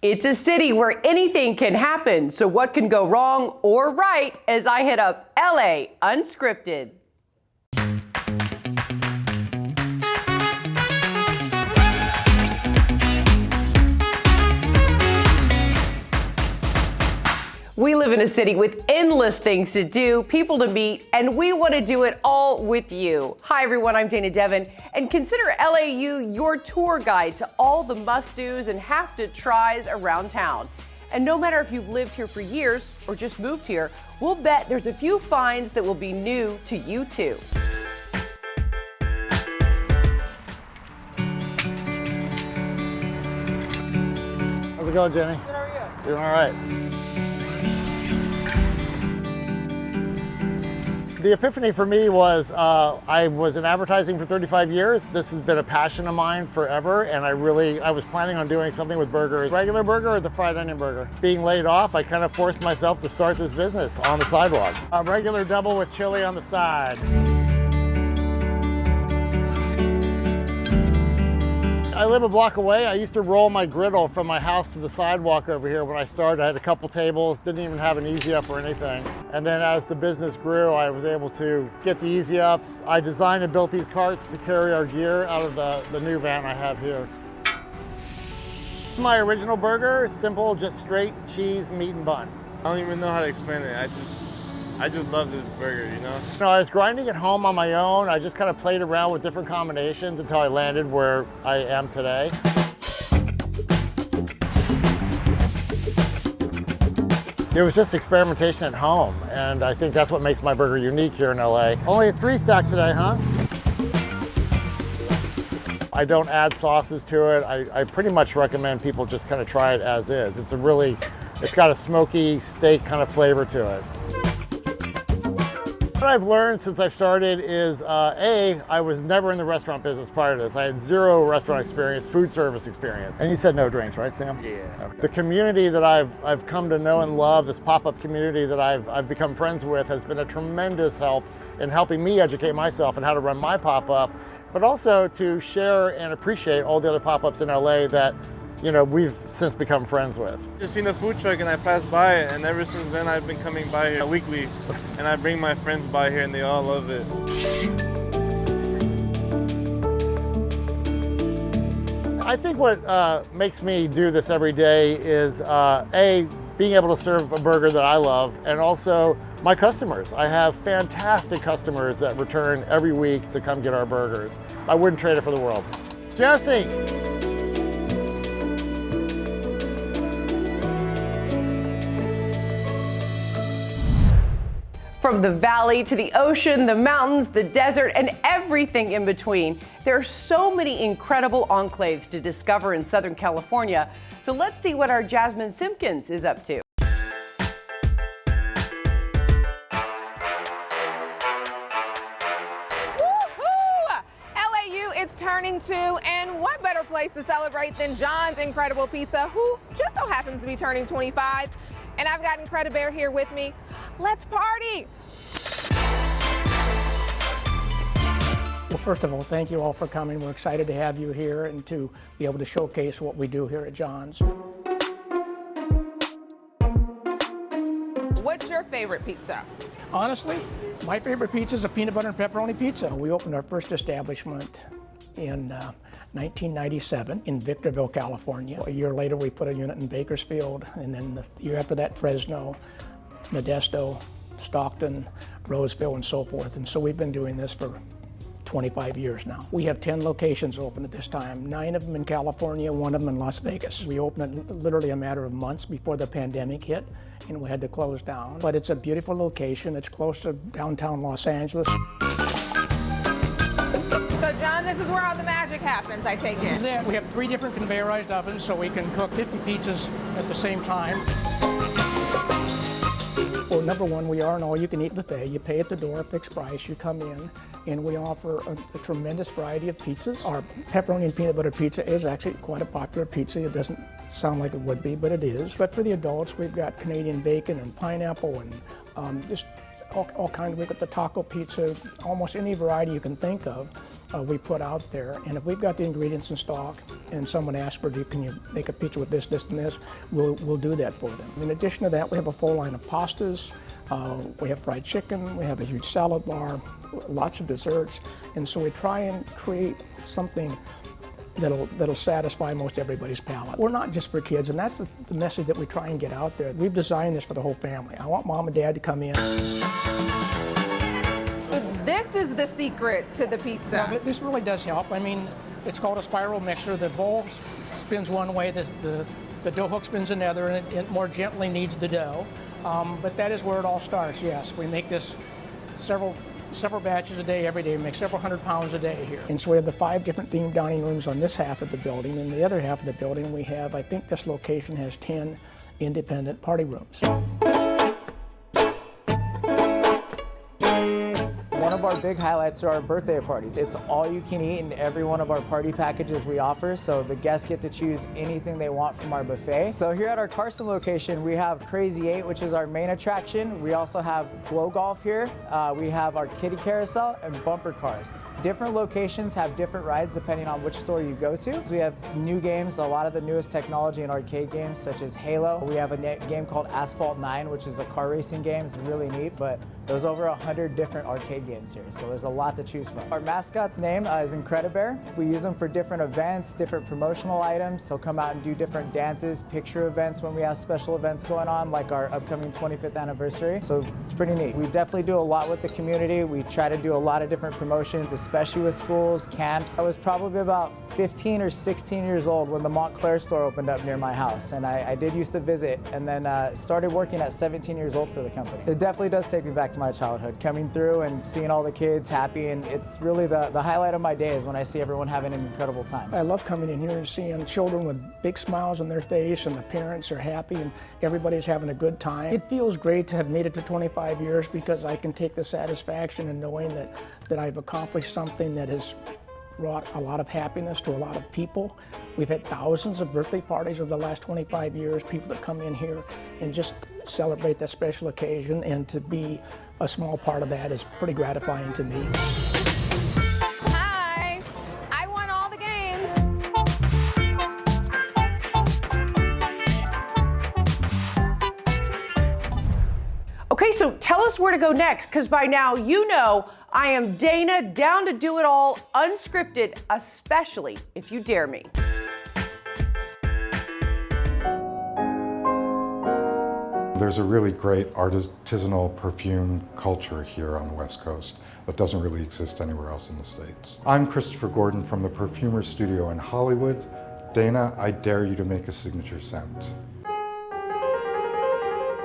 It's a city where anything can happen, so what can go wrong or right as I hit up LA Unscripted. We live in a city with endless things to do, people to meet, and we want to do it all with you. Hi everyone, I'm Dana Devin, and consider LAU your tour guide to all the must-dos and have-to-tries around town. And no matter if you've lived here for years or just moved here, we'll bet there's a few finds that will be new to you too. How's it going, Jenny? Good, how are you? Doing all right. The epiphany for me was I was in advertising for 35 years. This has been a passion of mine forever, and I was planning on doing something with burgers. Regular burger or the fried onion burger? Being laid off, I kind of forced myself to start this business on the sidewalk. A regular double with chili on the side. I live a block away. I used to roll my griddle from my house to the sidewalk over here when I started. I had a couple tables, didn't even have an easy up or anything. And then as the business grew, I was able to get the easy ups. I designed and built these carts to carry our gear out of the new van I have here. My original burger is simple, just straight cheese, meat, and bun. I don't even know how to explain it. I just love this burger, you know? I was grinding at home on my own. I just kind of played around with different combinations until I landed where I am today. It was just experimentation at home, and I think that's what makes my burger unique here in LA. Only a 3-stack today, huh? I don't add sauces to it. I pretty much recommend people just kind of try it as is. It's got a smoky steak kind of flavor to it. What I've learned since I've started is, I was never in the restaurant business prior to this. I had zero restaurant experience, food service experience. And you said no drinks, right, Sam? Yeah. Okay. The community that I've come to know and love, this pop-up community that I've become friends with, has been a tremendous help in helping me educate myself on how to run my pop-up, but also to share and appreciate all the other pop-ups in LA that we've since become friends with. Just seen a food truck and I passed by it, and ever since then I've been coming by here weekly, and I bring my friends by here and they all love it. I think what makes me do this every day is being able to serve a burger that I love, and also my customers. I have fantastic customers that return every week to come get our burgers. I wouldn't trade it for the world. Jesse! From the valley to the ocean, the mountains, the desert, and everything in between, there are so many incredible enclaves to discover in Southern California. So let's see what our Jasmine Simpkins is up to. Woohoo! LAU is turning 2, and what better place to celebrate than John's Incredible Pizza, who just so happens to be turning 25. And I've got Incredibear here with me. Let's party! Well, first of all, thank you all for coming. We're excited to have you here and to be able to showcase what we do here at John's. What's your favorite pizza? Honestly, my favorite pizza is a peanut butter and pepperoni pizza. We opened our first establishment in 1997 in Victorville, California. A year later, we put a unit in Bakersfield, and then the year after that, Fresno, Modesto, Stockton, Roseville, and so forth. And so we've been doing this for 25 years now. We have 10 locations open at this time, 9 of them in California, 1 of them in Las Vegas. We opened it literally a matter of months before the pandemic hit, and we had to close down. But it's a beautiful location. It's close to downtown Los Angeles. So John, this is where all the magic happens, I take it. This is it. We have 3 different conveyorized ovens, so we can cook 50 pizzas at the same time. Well, number one, we are an all-you-can-eat buffet. You pay at the door, a fixed price, you come in, and we offer a tremendous variety of pizzas. Our pepperoni and peanut butter pizza is actually quite a popular pizza. It doesn't sound like it would be, but it is. But for the adults, we've got Canadian bacon and pineapple and just all kinds. We've got the taco pizza, almost any variety you can think of. we put out there. And if we've got the ingredients in stock and someone asks for, can you make a pizza with this, this, and this, we'll do that for them. In addition to that, we have a full line of pastas. We have fried chicken, we have a huge salad bar, lots of desserts. And so we try and create something that'll satisfy most everybody's palate. We're not just for kids, and that's the message that we try and get out there. We've designed this for the whole family. I want mom and dad to come in. So this is the secret to the pizza. Now, this really does help. I mean, it's called a spiral mixer. The bowl spins one way, the dough hook spins another, and it more gently kneads the dough. But that is where it all starts, yes. We make this several batches a day, every day. We make several hundred pounds a day here. And so we have the 5 different themed dining rooms on this half of the building. And the other half of the building, we have, I think this location has 10 independent party rooms. One of our big highlights are our birthday parties. It's all you can eat in every one of our party packages we offer, so the guests get to choose anything they want from our buffet. So here at our Carson location, we have Crazy 8, which is our main attraction. We also have Glow Golf here. We have our Kiddie Carousel and bumper cars. Different locations have different rides depending on which store you go to. We have new games, a lot of the newest technology in arcade games, such as Halo. We have a game called Asphalt 9, which is a car racing game. It's really neat, but there's over 100 different arcade games here, so there's a lot to choose from. Our mascot's name is Incredibear. We use him for different events, different promotional items. He'll come out and do different dances, picture events when we have special events going on, like our upcoming 25th anniversary. So it's pretty neat. We definitely do a lot with the community. We try to do a lot of different promotions, especially with schools, camps. I was probably about 15 or 16 years old when the Montclair store opened up near my house, and I did used to visit, and then started working at 17 years old for the company. It definitely does take me back to my childhood, coming through and seeing all the kids happy, and it's really the highlight of my day is when I see everyone having an incredible time. I love coming in here and seeing children with big smiles on their face, and the parents are happy, and everybody's having a good time. It feels great to have made it to 25 years because I can take the satisfaction in knowing that I've accomplished something that has brought a lot of happiness to a lot of people. We've had thousands of birthday parties over the last 25 years, people that come in here and just celebrate that special occasion, and to be a small part of that is pretty gratifying to me. Hi, I won all the games. Okay, so tell us where to go next, because by now you know I am Dana, down to do it all, unscripted, especially if you dare me. There's a really great artisanal perfume culture here on the West Coast that doesn't really exist anywhere else in the States. I'm Christopher Gordon from the Perfumer Studio in Hollywood. Dana, I dare you to make a signature scent.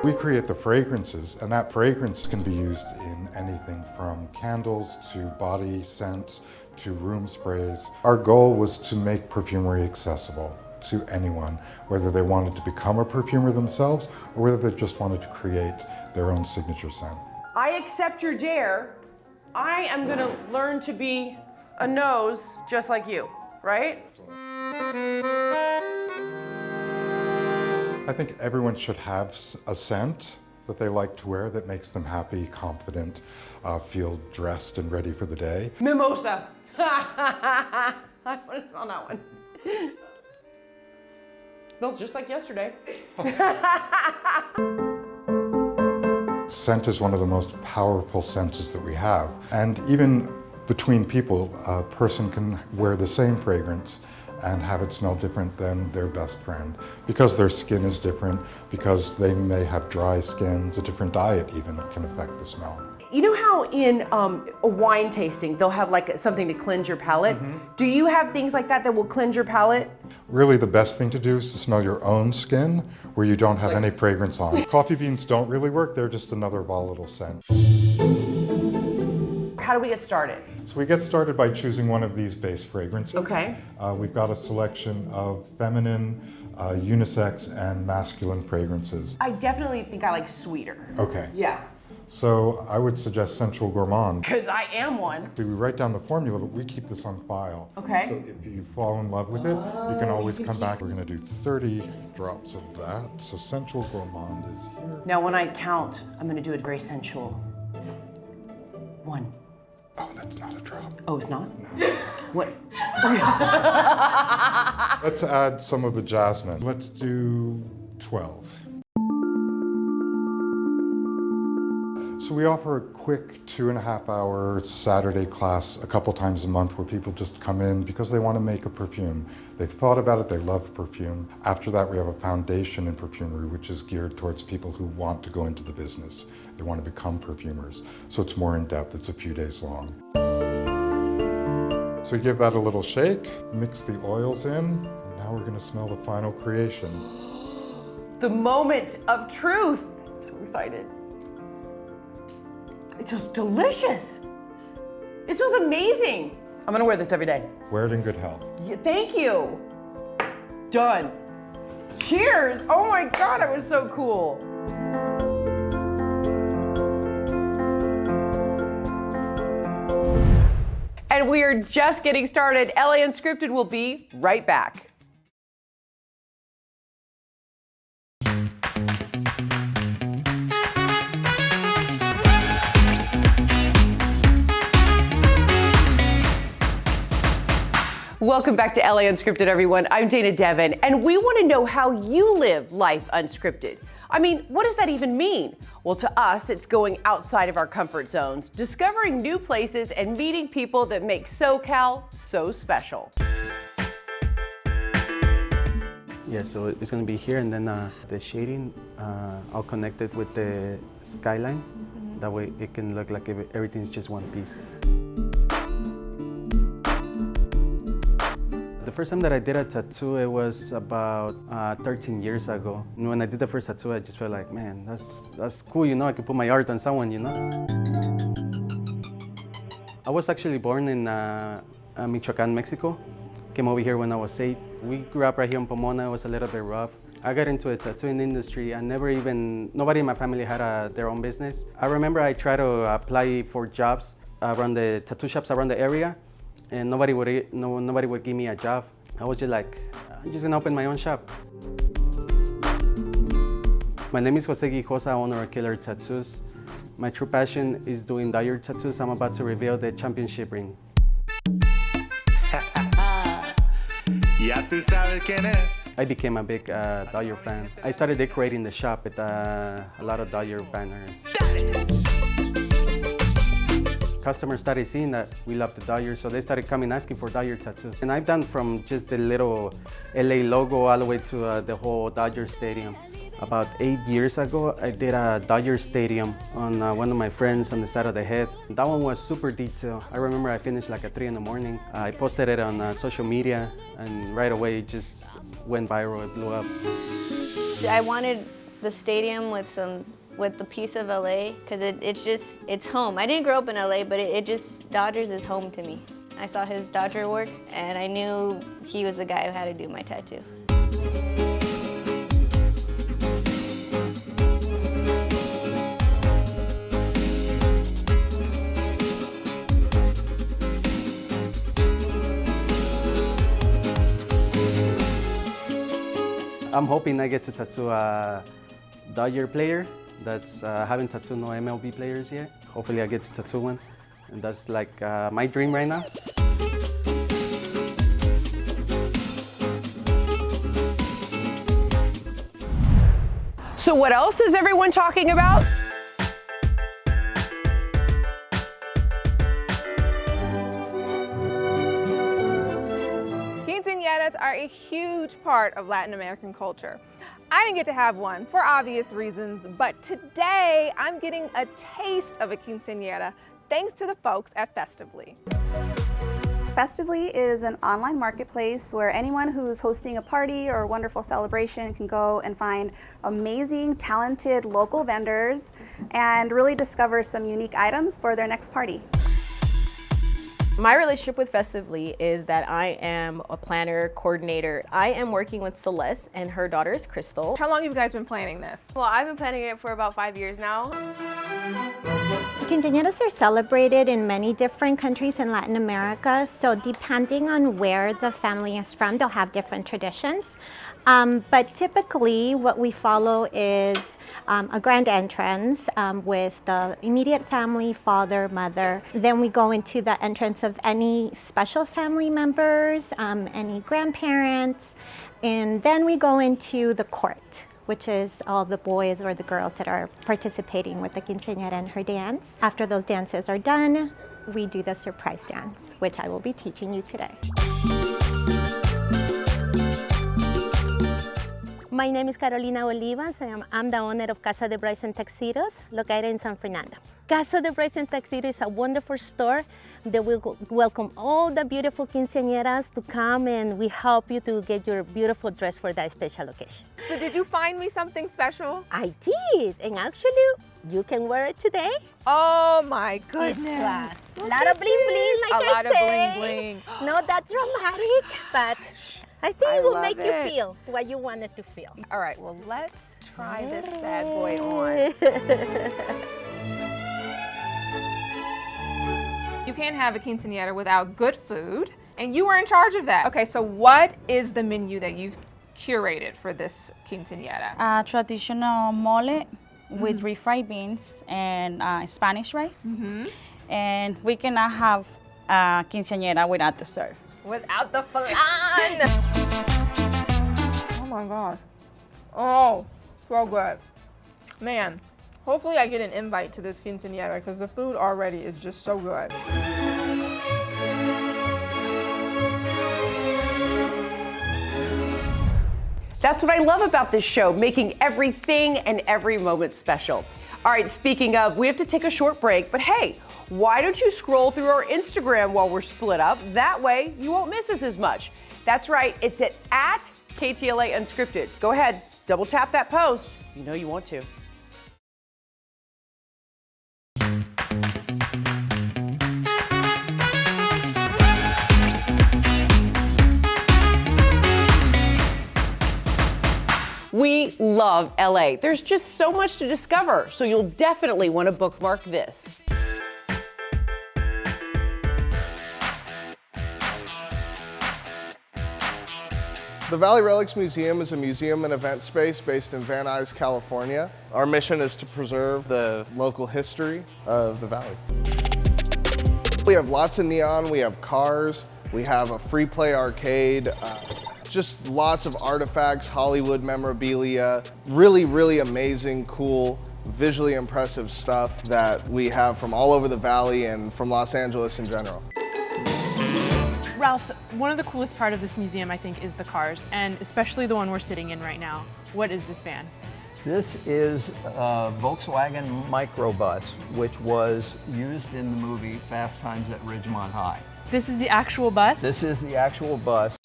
We create the fragrances, and that fragrance can be used in anything from candles to body scents to room sprays. Our goal was to make perfumery accessible to anyone, whether they wanted to become a perfumer themselves or whether they just wanted to create their own signature scent. I accept your dare. I am gonna learn to be a nose just like you, right? I think everyone should have a scent that they like to wear that makes them happy, confident, feel dressed and ready for the day. Mimosa. I want to smell that one. Smells just like yesterday. Scent is one of the most powerful senses that we have. And even between people, a person can wear the same fragrance and have it smell different than their best friend because their skin is different, because they may have dry skins, a different diet even can affect the smell. You know how in a wine tasting, they'll have like something to cleanse your palate? Do you have things like that that will cleanse your palate? Really the best thing to do is to smell your own skin where you don't have any fragrance on. Coffee beans don't really work, they're just another volatile scent. How do we get started? So we get started by choosing one of these base fragrances. Okay. We've got a selection of feminine, unisex, and masculine fragrances. I definitely think I like sweeter. Okay. Yeah. So I would suggest Sensual Gourmand. Because I am one. We write down the formula, but we keep this on file. Okay. So if you fall in love with it, you can always come back. We're going to do 30 drops of that. So Sensual Gourmand is here. Now when I count, I'm going to do it very sensual. 1, Oh, that's not a drop. Oh, it's not? What? Let's add some of the jasmine. Let's do 12. So we offer a quick 2.5-hour Saturday class a couple times a month where people just come in because they want to make a perfume. They've thought about it, they love perfume. After that, we have a foundation in perfumery, which is geared towards people who want to go into the business. They want to become perfumers. So it's more in depth, it's a few days long. So we give that a little shake, mix the oils in, and now we're going to smell the final creation. The moment of truth. I'm so excited. It smells delicious. It smells amazing. I'm gonna wear this every day. Wear it in good health. Yeah, thank you. Done. Cheers. Oh my God, it was so cool. And we are just getting started. LA Unscripted will be right back. Welcome back to LA Unscripted, everyone. I'm Dana Devin, and we want to know how you live life unscripted. I mean, what does that even mean? Well, to us, it's going outside of our comfort zones, discovering new places, and meeting people that make SoCal so special. Yeah, so it's going to be here, and then the shading, I'll connect it with the skyline. That way it can look like everything's just one piece. The first time that I did a tattoo, it was about 13 years ago. And when I did the first tattoo, I just felt like, man, that's cool, you know, I can put my art on someone, you know? I was actually born in Michoacan, Mexico. Came over here when I was 8. We grew up right here in Pomona. It was a little bit rough. I got into the tattooing industry. Nobody in my family had their own business. I remember I tried to apply for jobs around the tattoo shops around the area, and nobody would give me a job. I was just like, I'm just gonna open my own shop. My name is Jose Guijosa, owner of Killer Tattoos. My true passion is doing dyer tattoos. I'm about to reveal the championship ring. Ya tú sabes quién es. I became a big dyer fan. I started decorating the shop with a lot of dyer banners. Customers started seeing that we love the dyer, so they started coming asking for dyer tattoos. And I've done from just the little LA logo all the way to the whole Dodger Stadium. About 8 years ago, I did a Dodger Stadium on one of my friends on the side of the head. That one was super detailed. I remember I finished like at 3 in the morning. I posted it on social media, and right away it just went viral, it blew up. I wanted the stadium with the piece of LA, because it's home. I didn't grow up in LA, but Dodgers is home to me. I saw his Dodger work, and I knew he was the guy who had to do my tattoo. I'm hoping I get to tattoo a Dodger player that's haven't tattooed no MLB players yet. Hopefully I get to tattoo one, and that's like my dream right now. So what else is everyone talking about? Quinceañeras are a huge part of Latin American culture. I didn't get to have one for obvious reasons, but today I'm getting a taste of a quinceañera thanks to the folks at Festively. Festively is an online marketplace where anyone who's hosting a party or a wonderful celebration can go and find amazing, talented local vendors and really discover some unique items for their next party. My relationship with Festively is that I am a planner, coordinator. I am working with Celeste and her daughter is Crystal. How long have you guys been planning this? Well, I've been planning it for about 5 years now. Quinceañeras are celebrated in many different countries in Latin America, so depending on where the family is from, they'll have different traditions. But typically what we follow is a grand entrance with the immediate family, father, mother. Then we go into the entrance of any special family members, any grandparents, and then we go into the court, which is all the boys or the girls that are participating with the quinceañera and her dance. After those dances are done, we do the surprise dance, which I will be teaching you today. My name is Carolina Olivas. I'm the owner of Casa de Brides and Tuxedos, located in San Fernando. Casa de Brides and Tuxedos is a wonderful store that will welcome all the beautiful quinceañeras to come, and we help you to get your beautiful dress for that special occasion. So did you find me something special? I did, and actually, you can wear it today. Oh my goodness. A lot of bling bling, like I say. A lot of bling bling. Not that dramatic, but I think it will make you love it. feel what you wanted to feel. All right, well, let's try this bad boy on. You can't have a quinceañera without good food, and you were in charge of that. Okay, so what is the menu that you've curated for this quinceañera? Traditional mole with refried beans and Spanish rice. And we cannot have a quinceañera without dessert. Without the flan! Oh my God. Oh, so good. Man, hopefully I get an invite to this quinceañera because the food already is just so good. That's what I love about this show, making everything and every moment special. All right, speaking of, we have to take a short break, but hey, why don't you scroll through our Instagram while we're split up? That way, you won't miss us as much. That's right, it's at KTLA Unscripted. Go ahead, double tap that post. You know you want to. We love LA. There's just so much to discover, so you'll definitely want to bookmark this. The Valley Relics Museum is a museum and event space based in Van Nuys, California. Our mission is to preserve the local history of the valley. We have lots of neon, we have cars, we have a free play arcade, just lots of artifacts, Hollywood memorabilia, really amazing, cool, visually impressive stuff that we have from all over the valley and from Los Angeles in general. Ralph, one of the coolest part of this museum, I think, is the cars, and especially the one we're sitting in right now. What is this van? This is a Volkswagen microbus, which was used in the movie Fast Times at Ridgemont High. This is the actual bus? This is the actual bus.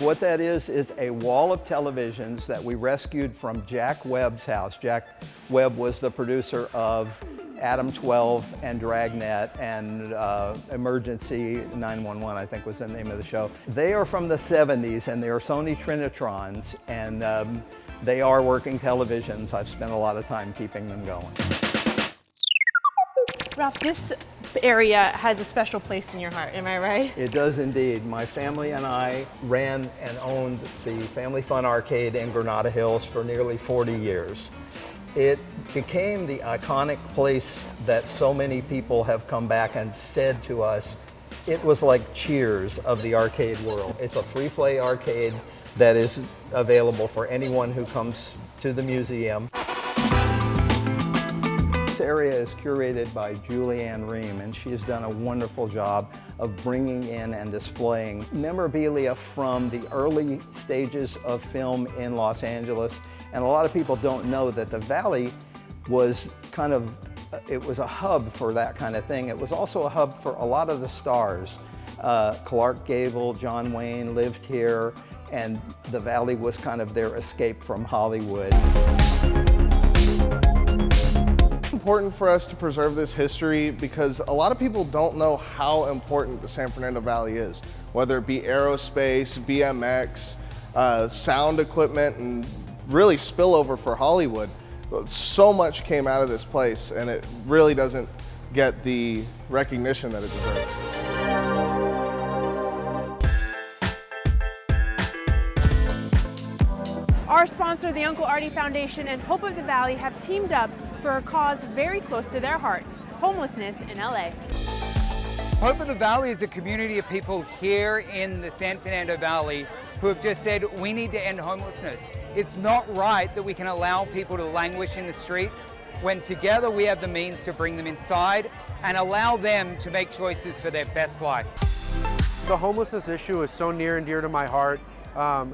What that is a wall of televisions that we rescued from Jack Webb's house. Jack Webb was the producer of Adam 12 and Dragnet and Emergency 911, I think was the name of the show. They are from the 70s and they are Sony Trinitrons, and they are working televisions. I've spent a lot of time keeping them going. Ralph, this area has a special place in your heart, am I right? It does indeed. My family and I ran and owned the Family Fun Arcade in Granada Hills for nearly 40 years. It became the iconic place that so many people have come back and said to us, it was like Cheers of the arcade world. It's a free play arcade that is available for anyone who comes to the museum. This area is curated by Julianne Ream, and she has done a wonderful job of bringing in and displaying memorabilia from the early stages of film in Los Angeles. And a lot of people don't know that the Valley was it was a hub for that kind of thing. It was also a hub for a lot of the stars. Clark Gable, John Wayne lived here, and the Valley was kind of their escape from Hollywood. It's important for us to preserve this history because a lot of people don't know how important the San Fernando Valley is, whether it be aerospace, BMX, sound equipment, and really spillover for Hollywood. So much came out of this place, and it really doesn't get the recognition that it deserves. Our sponsor, the Uncle Artie Foundation and Hope of the Valley, have teamed up for a cause very close to their hearts, homelessness in LA. Hope of the Valley is a community of people here in the San Fernando Valley who have just said, we need to end homelessness. It's not right that we can allow people to languish in the streets when together we have the means to bring them inside and allow them to make choices for their best life. The homelessness issue is so near and dear to my heart.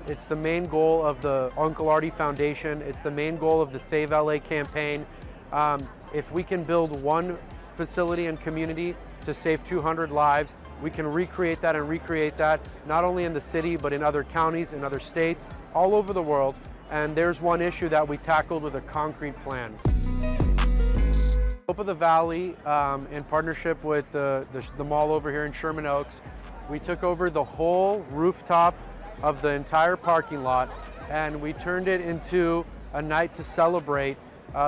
It's the main goal of the Uncle Artie Foundation. It's the main goal of the Save LA campaign. If we can build one facility and community to save 200 lives, we can recreate that not only in the city, but in other counties, in other states, all over the world. And there's one issue that we tackled with a concrete plan. Hope of the Valley, in partnership with the mall over here in Sherman Oaks, we took over the whole rooftop of the entire parking lot, and we turned it into a night to celebrate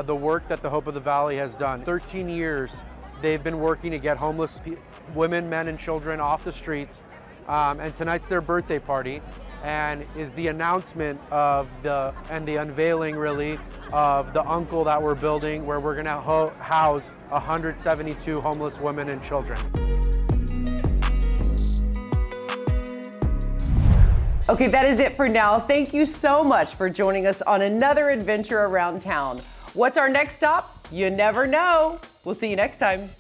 the work that the Hope of the Valley has done. 13 years they've been working to get homeless women, men, and children off the streets, and tonight's their birthday party, and is the announcement of the unveiling really of the Uncle that we're building, where we're going to house 172 homeless women and children. Okay, that is it for now. Thank you so much for joining us on another adventure around town. What's our next stop? You never know. We'll see you next time.